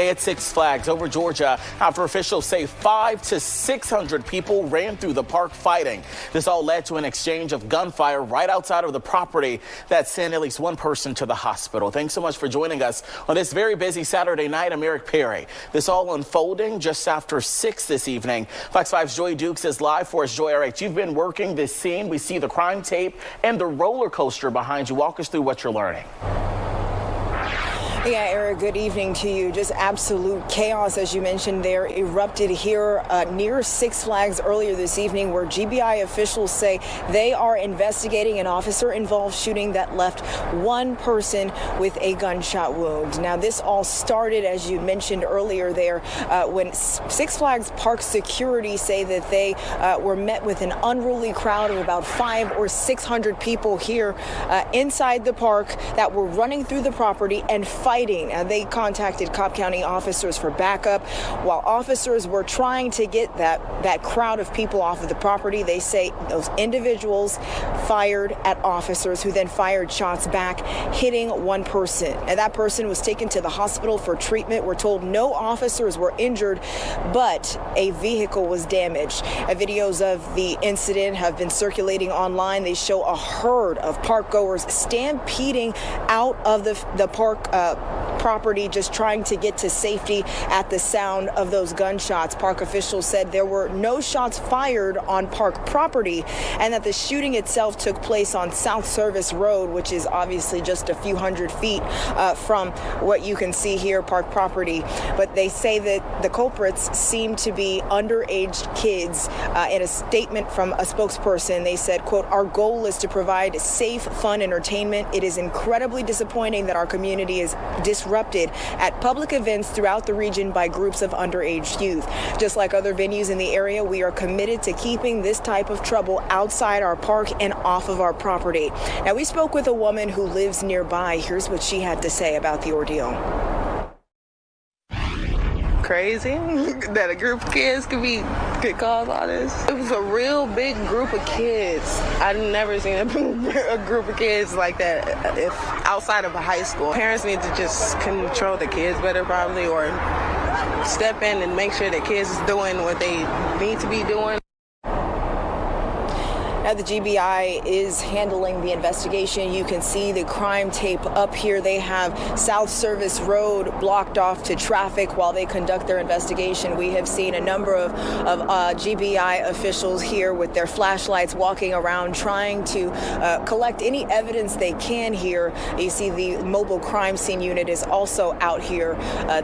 day at Six Flags over Georgia after officials say 500 to 600 people ran through the park fighting. This all led to an exchange of gunfire right outside of the property that sent at least one person to the hospital. Thanks so much for joining us on this very busy Saturday night. I'm Eric Perry. This all unfolding just after 6 this evening. Fox 5's Joy Dukes is live for us. Joy, all right, you've been working this scene. We see the crime tape and the roller coaster behind you. Walk us through what you're learning. Yeah, Eric, good evening to you. Just absolute chaos, as you mentioned there, erupted here near Six Flags earlier this evening, where GBI officials say they are investigating an officer-involved shooting that left one person with a gunshot wound. Now, this all started, as you mentioned earlier there, when Six Flags Park security say that they were met with an unruly crowd of about 500 or 600 people here inside the park that were running through the property and fighting. They contacted Cobb County officers for backup. While officers were trying to get that crowd of people off of the property, they say those individuals fired at officers, who then fired shots back, hitting one person. And that person was taken to the hospital for treatment. We're told no officers were injured, but a vehicle was damaged. Videos of the incident have been circulating online. They show a herd of park goers stampeding out of the park property, just trying to get to safety at the sound of those gunshots. Park officials said there were no shots fired on park property and that the shooting itself took place on South Service Road, which is obviously just a few hundred feet from what you can see here, park property. But they say that the culprits seem to be underage kids. In a statement from a spokesperson, they said, quote, "Our goal is to provide safe, fun entertainment. It is incredibly disappointing that our community is disrupted at public events throughout the region by groups of underage youth. Just like other venues in the area, we are committed to keeping this type of trouble outside our park and off of our property." Now, we spoke with a woman who lives nearby. Here's what she had to say about the ordeal. Crazy that a group of kids could cause all this. It was a real big group of kids. I've never seen a group of kids like that if outside of a high school. Parents need to just control the kids better probably, or step in and make sure the kids is doing what they need to be doing. Now, the GBI is handling the investigation. You can see the crime tape up here. They have South Service Road blocked off to traffic while they conduct their investigation. We have seen a number of GBI officials here with their flashlights walking around trying to collect any evidence they can here. You see the mobile crime scene unit is also out here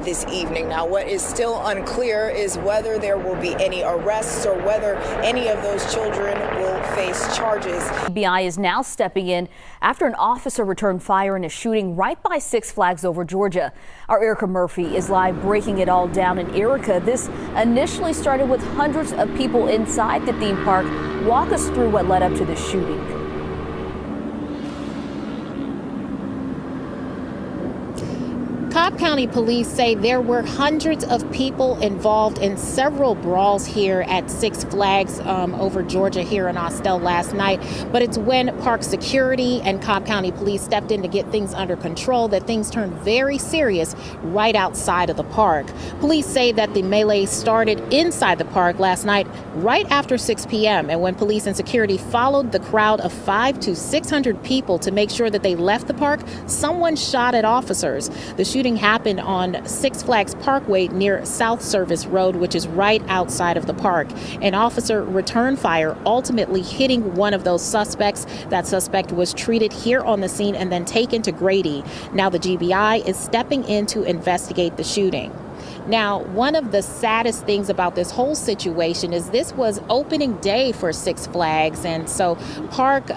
this evening. Now, what is still unclear is whether there will be any arrests or whether any of those children will face charges. GBI is now stepping in after an officer returned fire in a shooting right by Six Flags over Georgia. Our Erica Murphy is live breaking it all down. And Erica, this initially started with hundreds of people inside the theme park. Walk us through what led up to the shooting. Cobb County police say there were hundreds of people involved in several brawls here at Six Flags over Georgia here in Austell last night. But it's when park security and Cobb County police stepped in to get things under control that things turned very serious right outside of the park. Police say that the melee started inside the park last night right after 6 p.m. And when police and security followed the crowd of 500 to 600 people to make sure that they left the park, someone shot at officers. The shooting happened on Six Flags Parkway near South Service Road, which is right outside of the park. An officer returned fire, ultimately hitting one of those suspects. That suspect was treated here on the scene and then taken to Grady. Now the GBI is stepping in to investigate the shooting. Now, one of the saddest things about this whole situation is this was opening day for Six Flags, and so park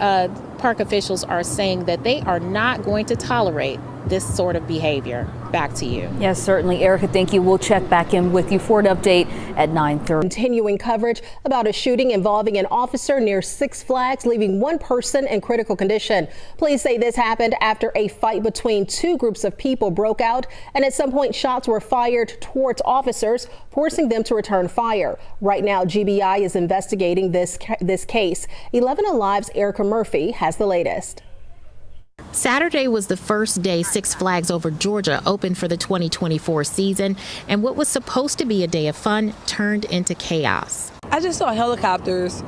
officials are saying that they are not going to tolerate this sort of behavior. Back to you. Yes, certainly. Erica, thank you. We'll check back in with you for an update at 9:30. Continuing coverage about a shooting involving an officer near Six Flags, leaving one person in critical condition. Police say this happened after a fight between two groups of people broke out, and at some point shots were fired towards officers, forcing them to return fire. Right now, GBI is investigating this case. 11 Alive's Erica Murphy has the latest. Saturday was the first day Six Flags Over Georgia opened for the 2024 season, and what was supposed to be a day of fun turned into chaos. I just saw helicopters.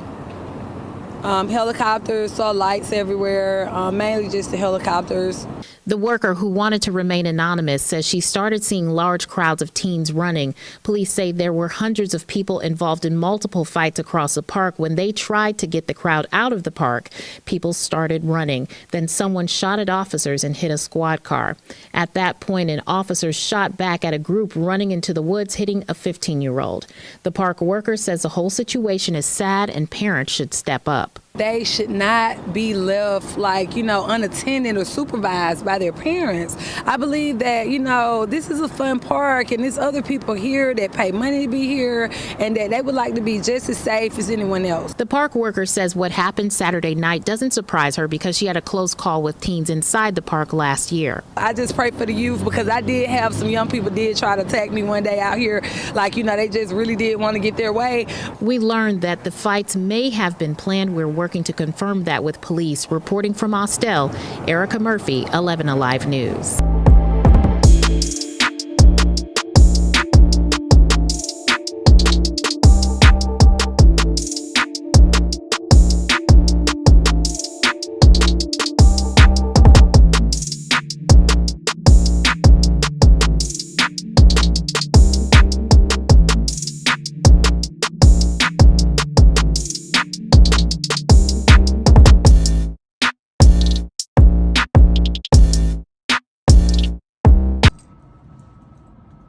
Saw lights everywhere, mainly just the helicopters. The worker, who wanted to remain anonymous, says she started seeing large crowds of teens running. Police say there were hundreds of people involved in multiple fights across the park. When they tried to get the crowd out of the park, people started running. Then someone shot at officers and hit a squad car. At that point, an officer shot back at a group running into the woods, hitting a 15-year-old. The park worker says the whole situation is sad and parents should step up. They should not be left unattended or supervised by their parents. I believe that, this is a fun park and there's other people here that pay money to be here and that they would like to be just as safe as anyone else. The park worker says what happened Saturday night doesn't surprise her because she had a close call with teens inside the park last year. I just pray for the youth because I did have some young people did try to attack me one day out here. They just really did want to get their way. We learned that the fights may have been planned. We're working to confirm that with police. Reporting from Austell, Erica Murphy, 11 Alive News.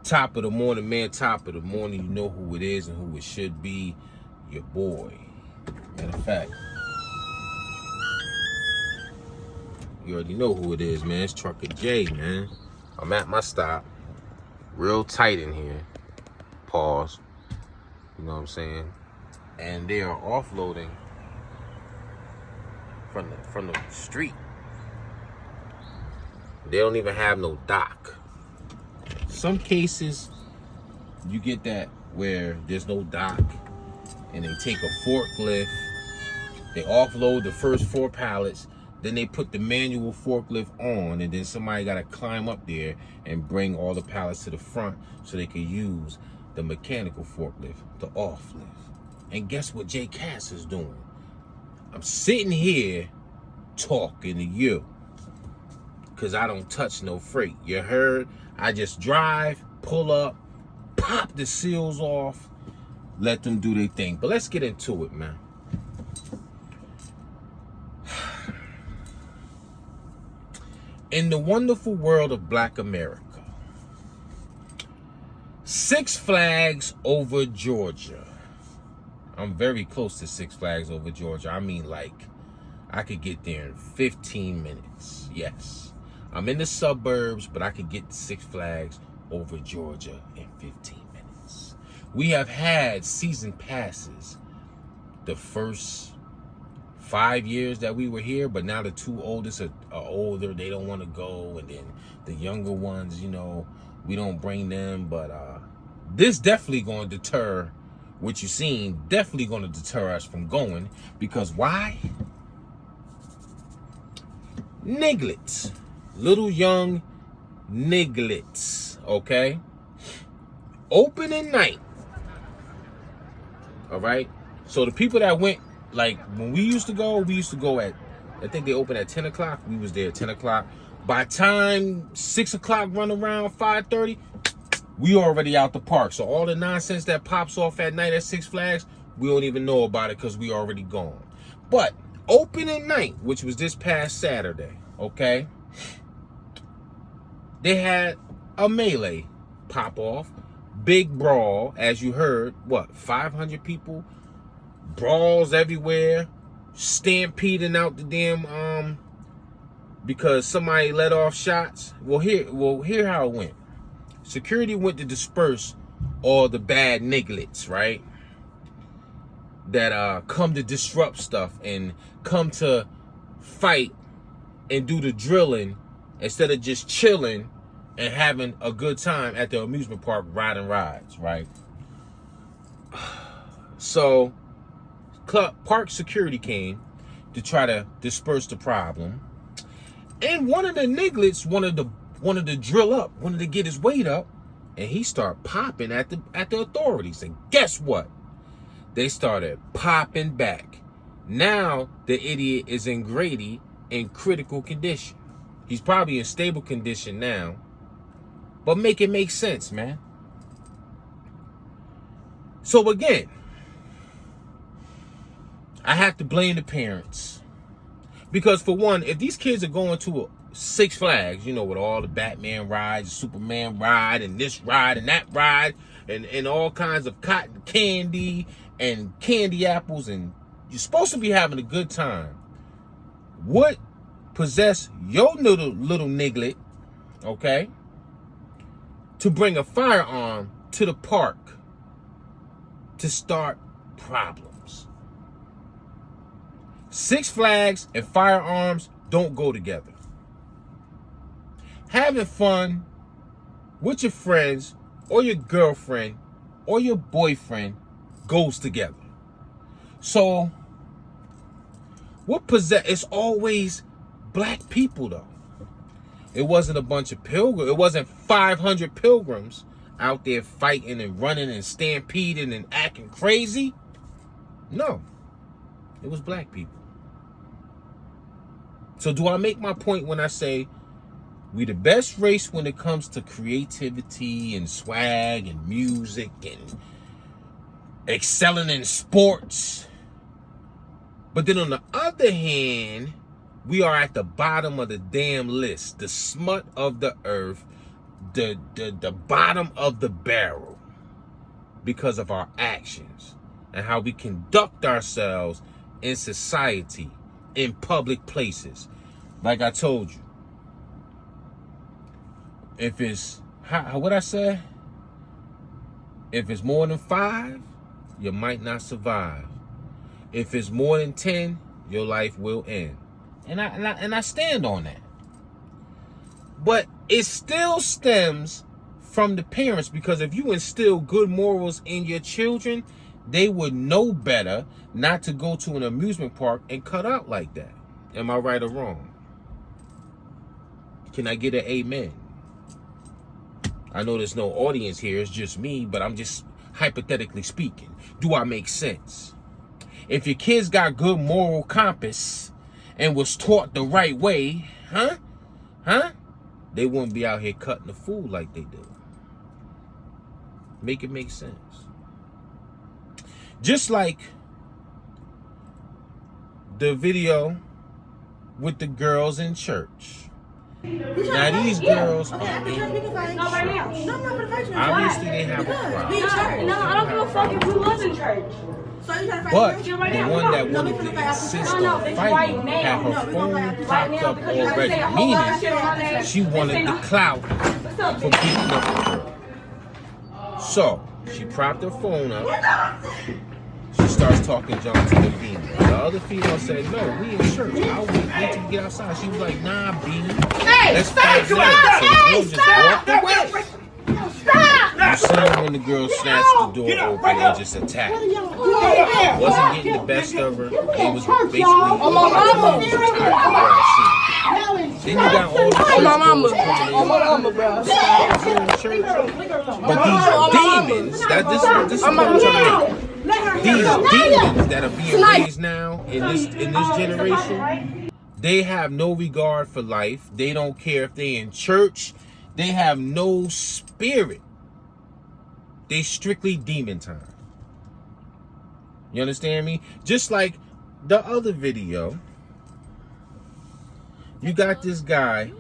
Top of the morning, man. Top of the morning. You know who it is and who it should be. Your boy. Matter of fact, you already know who it is, man. It's Trucker J, man. I'm at my stop. Real tight in here. Pause. You know what I'm saying? And they are offloading from the street. They don't even have no dock. Some cases, you get that where there's no dock and they take a forklift, they offload the first 4 pallets, then they put the manual forklift on, and then somebody got to climb up there and bring all the pallets to the front so they can use the mechanical forklift, the offlift. And guess what Jay Cass is doing? I'm sitting here talking to you because I don't touch no freight. You heard? I just drive, pull up, pop the seals off, let them do their thing. But let's get into it, man. In the wonderful world of Black America, Six Flags Over Georgia. I'm very close to Six Flags Over Georgia. I mean, I could get there in 15 minutes. Yes. I'm in the suburbs, but I could get to Six Flags Over Georgia in 15 minutes. We have had season passes the first 5 years that we were here, but now the 2 oldest are older. They don't want to go. And then the younger ones, we don't bring them. But this definitely going to deter what you've seen. Definitely going to deter us from going. Because why? Nigglets. Little young nigglets, okay? Opening night, all right? So the people that went, when we used to go at, I think they opened at 10 o'clock. We was there at 10 o'clock. By time 6 o'clock run around, 5:30, we already out the park. So all the nonsense that pops off at night at Six Flags, we don't even know about it because we already gone. But opening night, which was this past Saturday, okay? They had a melee pop off, big brawl, as you heard, 500 people, brawls everywhere, stampeding out the damn, because somebody let off shots. Here how it went. Security went to disperse all the bad nigglets, right? That come to disrupt stuff and come to fight and do the drilling instead of just chilling and having a good time at the amusement park riding rides, right? So park security came to try to disperse the problem. And one of the nigglets wanted to drill up, wanted to get his weight up, and he started popping at the authorities. And guess what? They started popping back. Now the idiot is in Grady in critical condition. He's probably in stable condition now. But make it make sense, man. So again, I have to blame the parents. Because for one, if these kids are going to Six Flags, you know, with all the Batman rides, Superman ride, and this ride and that ride, and all kinds of cotton candy and candy apples, and you're supposed to be having a good time. What possessed your little niglet, okay, to bring a firearm to the park to start problems? Six Flags and firearms don't go together. Having fun with your friends or your girlfriend or your boyfriend goes together. So, it's always black people though. It wasn't a bunch of pilgrims. It wasn't 500 pilgrims out there fighting and running and stampeding and acting crazy. No, it was black people. So do I make my point when I say we the best race when it comes to creativity and swag and music and excelling in sports? But then on the other hand, we are at the bottom of the damn list, the smut of the earth, the bottom of the barrel, because of our actions and how we conduct ourselves in society, in public places. Like I told you, if it's, what I say? If it's more than 5, you might not survive. If it's more than 10, your life will end. And I stand on that. But it still stems from the parents, because if you instill good morals in your children, they would know better not to go to an amusement park and cut out like that. Am I right or wrong? Can I get an amen? I know there's no audience here, it's just me, but I'm just hypothetically speaking. Do I make sense? If your kids got good moral compass and was taught the right way, they wouldn't be out here cutting the fool like they do. Make it make sense. Just like the video with the girls in church. Now these girls are in church. Obviously they have a problem. No, I don't give a fuck if you was in church. But the one that wanted to insist on fighting had her phone propped up already, meaning she wanted the clout for beating up the girl. So she propped her phone up. She starts talking junk to the female. The other female said, "No, we in church. I'll wait till you get outside." She was like, "Nah, B, let's fight now." So the girl just walked away. You see when the girl snatched the door open and just attacked. Wasn't getting the best of her. It was basically then you got all the church girls coming in. But these demons, this is what I'm trying to make. These demons that are being raised now in this generation, they have no regard for life. They don't care if they in church. They have no spirit. They strictly demon time. You understand me? Just like the other video, you got this guy.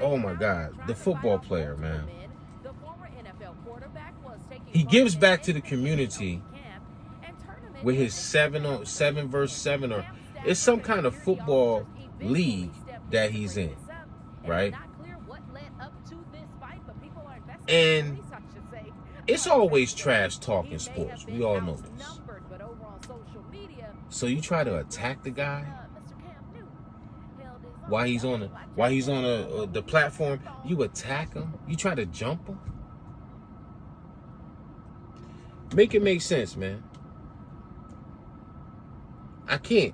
Oh my God, the football player, man. He gives back to the community with his 7 verse 7, or it's some kind of football league that he's in, right? And it's always trash talk in sports. We all know this. So you try to attack the guy while he's on the platform. You attack him. You try to jump him. Make it make sense, man. I can't.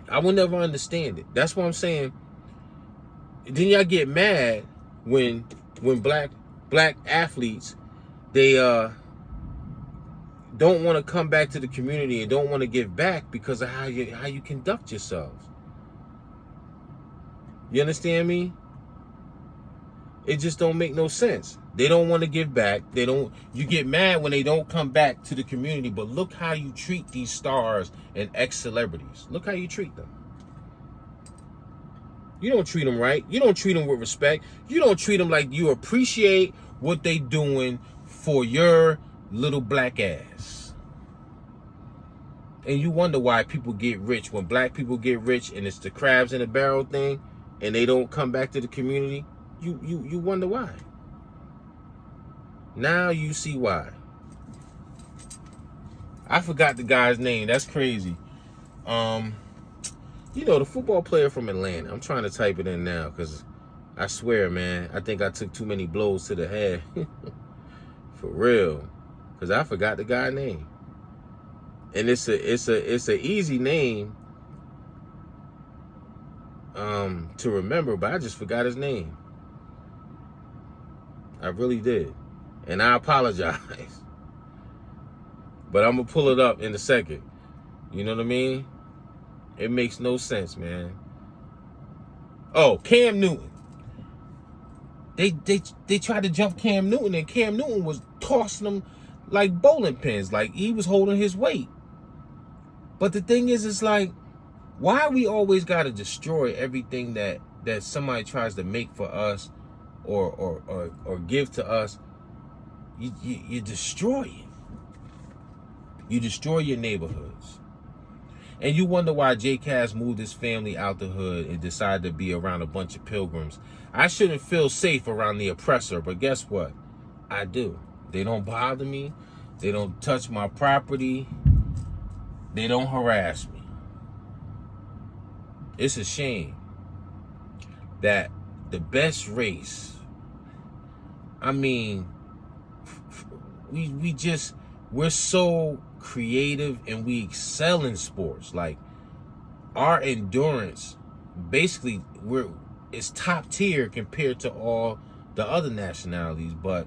I will never understand it. That's what I'm saying. Then y'all get mad when black athletes, they don't want to come back to the community and don't want to give back because of how you conduct yourselves. You understand me? It just don't make no sense. They don't want to give back. You get mad when they don't come back to the community, but look how you treat these stars and ex-celebrities. Look how you treat them. You don't treat them right. You don't treat them with respect. You don't treat them like you appreciate what they doing for your little black ass. And you wonder why people get rich. When black people get rich and it's the crabs in the barrel thing and they don't come back to the community, you wonder why. Now you see why. I forgot the guy's name. That's crazy. You know, the football player from Atlanta. I'm trying to type it in now because I swear, man, I think I took too many blows to the head. For real. Because I forgot the guy's name. And it's a easy name to remember, but I just forgot his name. I really did. And I apologize. But I'm going to pull it up in a second. You know what I mean? It makes no sense, man. Oh, Cam Newton. They tried to jump Cam Newton, and Cam Newton was tossing them like bowling pins, like he was holding his weight. But the thing is, it's like, why we always got to destroy everything that somebody tries to make for us or give to us? You destroy it. You destroy your neighborhoods. And you wonder why J. Cass moved his family out the hood and decided to be around a bunch of pilgrims. I shouldn't feel safe around the oppressor, but guess what? I do. They don't bother me. They don't touch my property. They don't harass me. It's a shame that the best race, I mean, we're so creative and we excel in sports. Like, our endurance, basically, it's top tier compared to all the other nationalities. But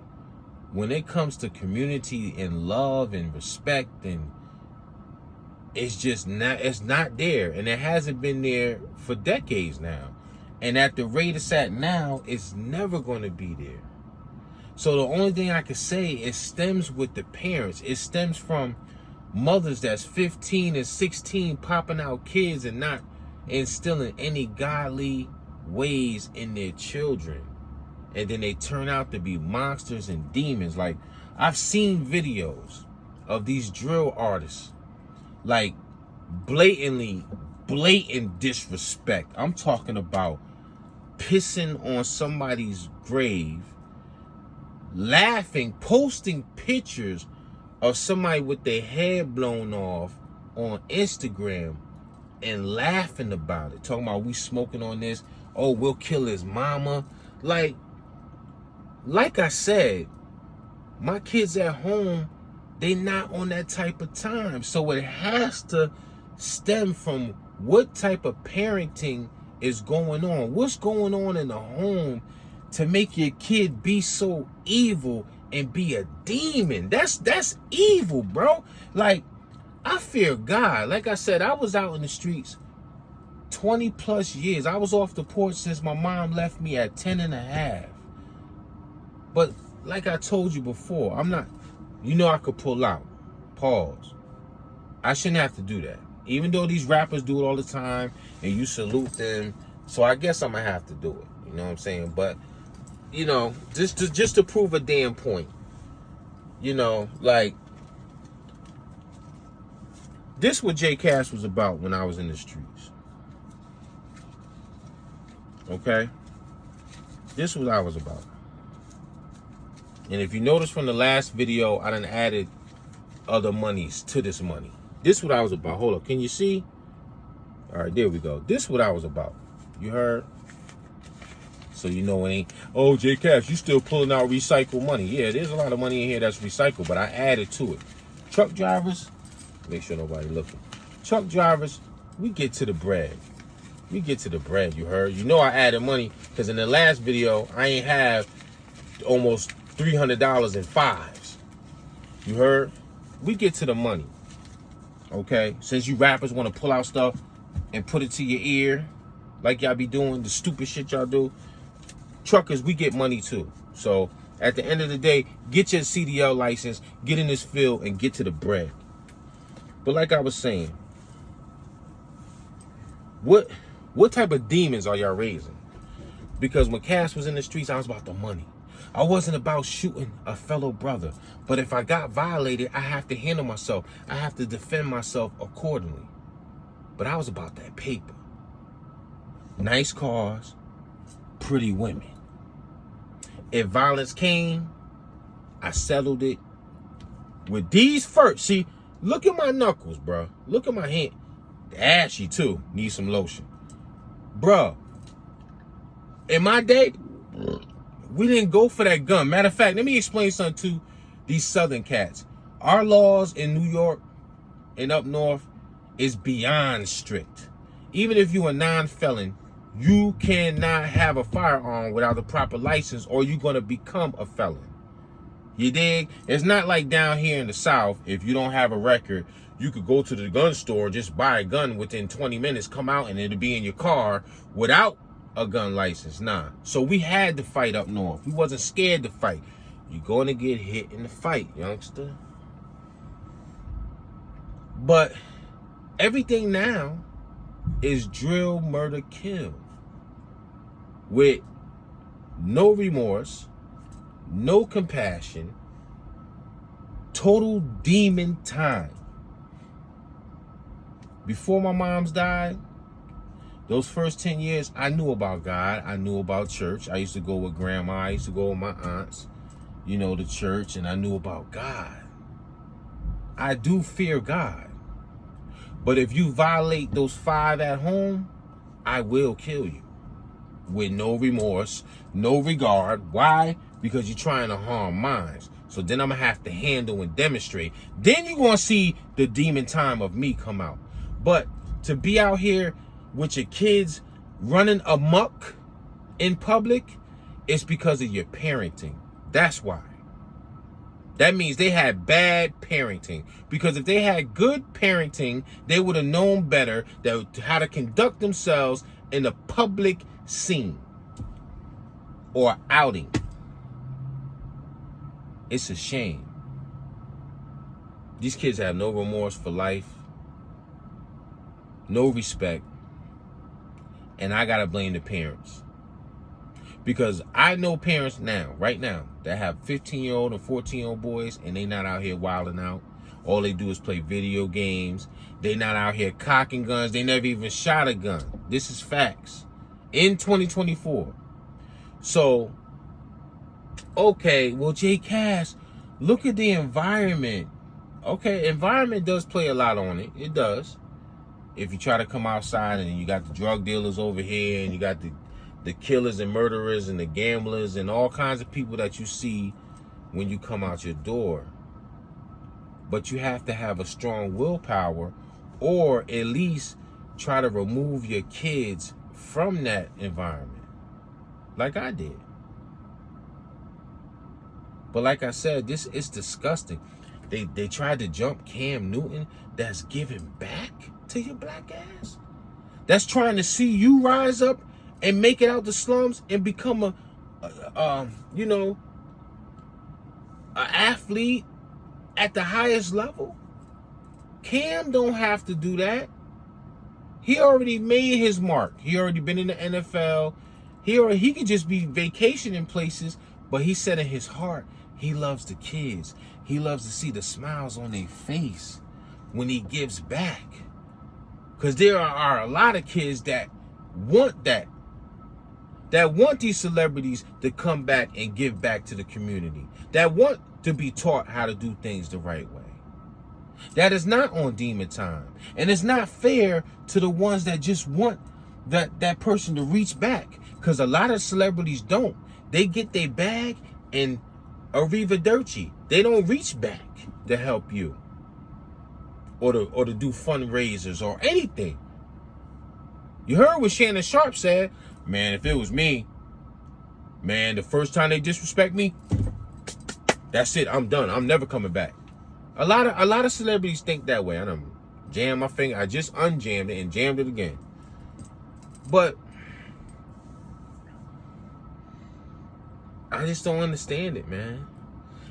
when it comes to community and love and respect, and it's not there, and it hasn't been there for decades now. And at the rate it's at now, it's never going to be there. So the only thing I can say, it stems with the parents. It stems from mothers that's 15 and 16 popping out kids and not instilling any godly ways in their children. And then they turn out to be monsters and demons. Like, I've seen videos of these drill artists, like, blatant disrespect. I'm talking about pissing on somebody's grave, laughing, posting pictures of somebody with their head blown off on Instagram and laughing about it. Talking about, we smoking on this. Oh, we'll kill his mama. Like I said, my kids at home, they not on that type of time. So it has to stem from what type of parenting is going on. What's going on in the home to make your kid be so evil and be a demon? That's evil, bro. Like, I fear God. Like I said, I was out in the streets 20 plus years. I was off the porch since my mom left me at 10 and a half. But like I told you before, I'm not, I could pull out. Pause. I shouldn't have to do that. Even though these rappers do it all the time and you salute them. So I guess I'm going to have to do it. You know what I'm saying? But, just to prove a damn point. Like, this what J. Cass was about when I was in the streets. Okay? This is what I was about. And if you notice from the last video, I done added other monies to this money. This is what I was about. Hold up. Can you see? All right, there we go. This is what I was about. You heard? So it ain't, oh, J. Cass, you still pulling out recycled money. Yeah, there's a lot of money in here that's recycled, but I added to it. Truck drivers, make sure nobody looking. Truck drivers, we get to the bread. We get to the bread, you heard? You know I added money because in the last video, I ain't have almost $300 in fives. You heard? We get to the money. Okay? Since you rappers want to pull out stuff and put it to your ear, like y'all be doing, the stupid shit y'all do, truckers, we get money too. So at the end of the day, get your CDL license, get in this field, and get to the bread. But like I was saying, what type of demons are y'all raising? Because when Cass was in the streets, I was about the money. I wasn't about shooting a fellow brother. But if I got violated, I have to handle myself. I have to defend myself accordingly. But I was about that paper. Nice cars, pretty women. If violence came, I settled it with these first. See, look at my knuckles, bro. Look at my hand. Ashy too. Need some lotion. Bruh, in my day, we didn't go for that gun. Matter of fact, let me explain something to these southern cats. Our laws in New York and up north is beyond strict. Even if you're a non-felon, you cannot have a firearm without the proper license or you're going to become a felon. You dig? It's not like down here in the South, if you don't have a record, you could go to the gun store, just buy a gun within 20 minutes, come out, and it'll be in your car without a gun license. Nah. So we had to fight up north. We wasn't scared to fight. You're going to get hit in the fight, youngster. But everything now is drill, murder, kill. With no remorse, no compassion, total demon time. Before my mom's died, those first 10 years, I knew about God. I knew about church. I used to go with grandma. I used to go with my aunts, you know, to church, and I knew about God. I do fear God. But if you violate those 5 at home, I will kill you. With no remorse, no regard. Why? Because you're trying to harm mine. So then I'm going to have to handle and demonstrate. Then you're going to see the demon time of me come out. But to be out here with your kids running amok in public, it's because of your parenting. That's why. That means they had bad parenting. Because if they had good parenting, they would have known better how to conduct themselves in a public scene or outing. It's a shame. These kids have no remorse for life, no respect, and I gotta blame the parents. Because I know parents now, right now, that have 15-year-old and 14-year-old boys, and they not out here wilding out. All they do is play video games. They not out here cocking guns. They never even shot a gun. This is facts. In 2024. So, okay, well, Jay Cass, look at the environment. Okay, environment does play a lot on it. It does. If you try to come outside and you got the drug dealers over here and you got the killers and murderers and the gamblers and all kinds of people that you see when you come out your door. But you have to have a strong willpower or at least try to remove your kids from that environment. Like I did. But like I said, this is disgusting. They tried to jump Cam Newton. That's giving back to your black ass. That's trying to see you rise up and make it out the slums and become an athlete at the highest level. Cam don't have to do that. He already made his mark. He already been in the NFL. He could just be vacationing places, but he said in his heart, he loves the kids. He loves to see the smiles on their face when he gives back. Because there are a lot of kids that want that. That want these celebrities to come back and give back to the community. That want to be taught how to do things the right way. That is not on demon time. And it's not fair to the ones that just want that person to reach back. Because a lot of celebrities don't. They get their bag and arrivederci. They don't reach back to help you. Or to do fundraisers or anything. You heard what Shannon Sharp said. Man, if it was me, man, the first time they disrespect me, that's it. I'm done. I'm never coming back. A lot of celebrities think that way. I done jammed my finger. I just unjammed it and jammed it again. But I just don't understand it, man.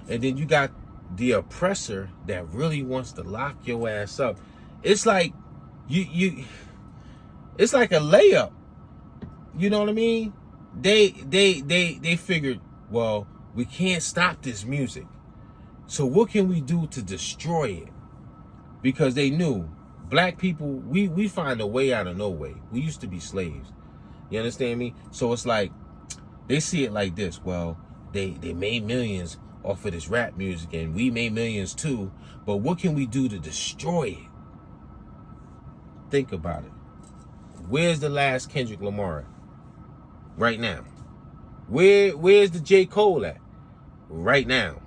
And then you got the oppressor that really wants to lock your ass up. It's like it's like a layup. You know what I mean? They figured, well, we can't stop this music. So what can we do to destroy it? Because they knew black people, we find a way out of no way. We used to be slaves. You understand me? So it's like they see it like this. Well, they made millions off of this rap music and we made millions too. But what can we do to destroy it? Think about it. Where's the last Kendrick Lamar right now? Where's the J. Cole at right now?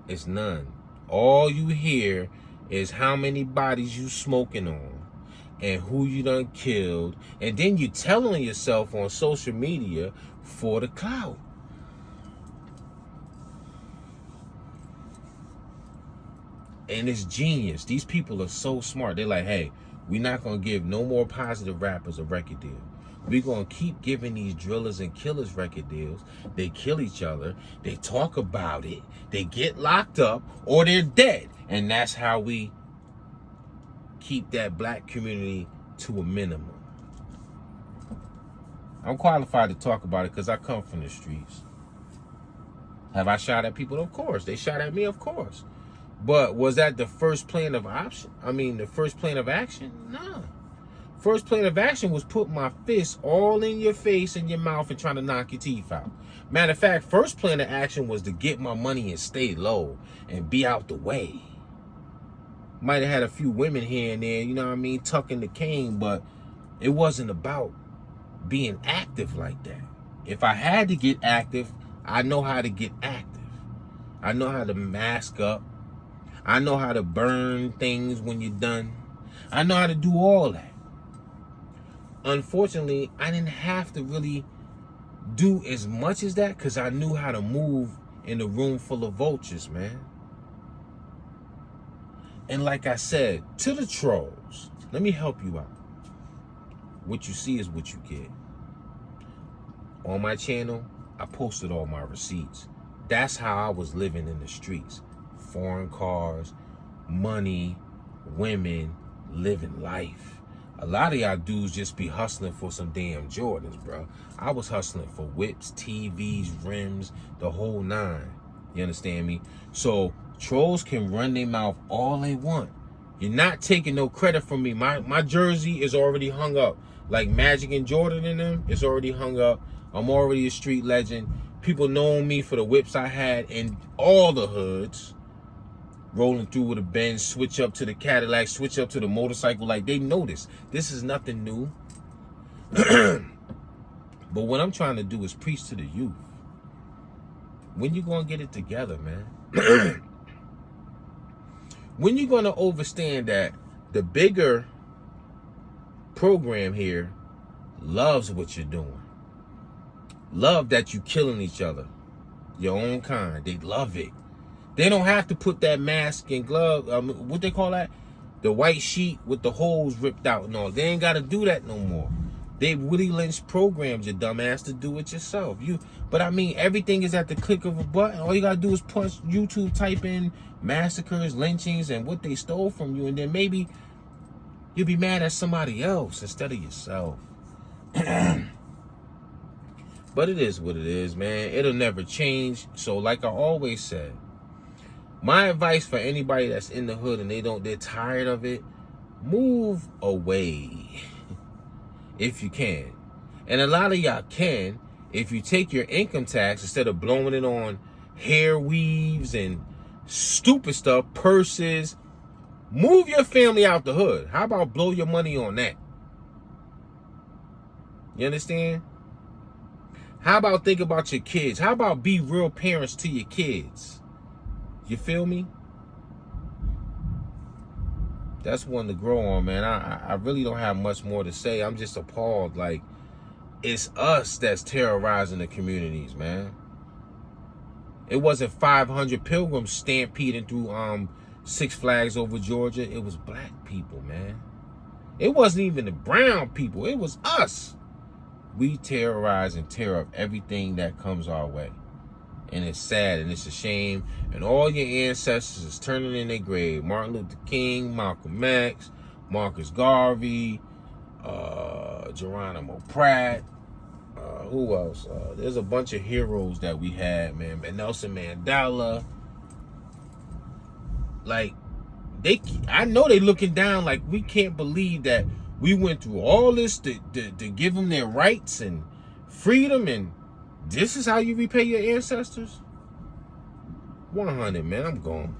It's none. All you hear is how many bodies you smoking on and who you done killed. And then you telling yourself on social media for the clout. And it's genius. These people are so smart. They're like, hey, we're not going to give no more positive rappers a record deal. We're going to keep giving these drillers and killers record deals. They kill each other. They talk about it. They get locked up or they're dead. And that's how we keep that black community to a minimum. I'm qualified to talk about it because I come from the streets. Have I shot at people? Of course. They shot at me? Of course. But was that the first plan of option? I mean, the first plan of action? No. First plan of action was put my fist all in your face and your mouth and trying to knock your teeth out. Matter of fact, first plan of action was to get my money and stay low and be out the way. Might have had a few women here and there, you know what I mean, tucking the cane, but it wasn't about being active like that. If I had to get active, I know how to get active. I know how to mask up. I know how to burn things when you're done. I know how to do all that. Unfortunately, I didn't have to really do as much as that because I knew how to move in a room full of vultures, man. And like I said, to the trolls, let me help you out. What you see is what you get. On my channel, I posted all my receipts. That's how I was living in the streets. Foreign cars, money, women, living life. A lot of y'all dudes just be hustling for some damn Jordans, bro. I was hustling for whips, TVs, rims, the whole nine. You understand me? So trolls can run their mouth all they want. You're not taking no credit from me. My jersey is already hung up. Like Magic and Jordan in them, it's already hung up. I'm already a street legend. People know me for the whips I had in all the hoods. Rolling through with a Benz, switch up to the Cadillac, switch up to the motorcycle. Like, they know this. This is nothing new. But what I'm trying to do is preach to the youth. When you gonna get it together, man? When you gonna understand that the bigger program here loves what you're doing? Love that you killing each other. Your own kind. They love it. They don't have to put that mask and glove, what they call that? The white sheet with the holes ripped out and all. They ain't got to do that no more. They Willie Lynch programmed your dumbass to do it yourself. But I mean, everything is at the click of a button. All you got to do is punch YouTube, type in massacres, lynchings, and what they stole from you. And then maybe you'll be mad at somebody else instead of yourself. But it is what it is, man. It'll never change. So like I always said, my advice for anybody that's in the hood and they're tired of it, move away if you can. And a lot of y'all can if you take your income tax instead of blowing it on hair weaves and stupid stuff, purses. Move your family out the hood. How about blow your money on that? You understand? How about think about your kids? How about be real parents to your kids? You feel me? that's one to grow on, man. I really don't have much more to say. I'm just appalled. Like, it's us that's terrorizing the communities, man. It wasn't 500 pilgrims stampeding through Six Flags Over Georgia. It was black people, man. It wasn't even the brown people. It was us. We terrorize and tear up everything that comes our way. And it's sad and it's a shame. And all your ancestors is turning in their grave. Martin Luther King, Malcolm X, Marcus Garvey, Geronimo Pratt. Who else? There's a bunch of heroes that we had, man. Nelson Mandela. Like, I know they looking down like we can't believe that we went through all this to give them their rights and freedom, and this is how you repay your ancestors? 100, man. I'm gone.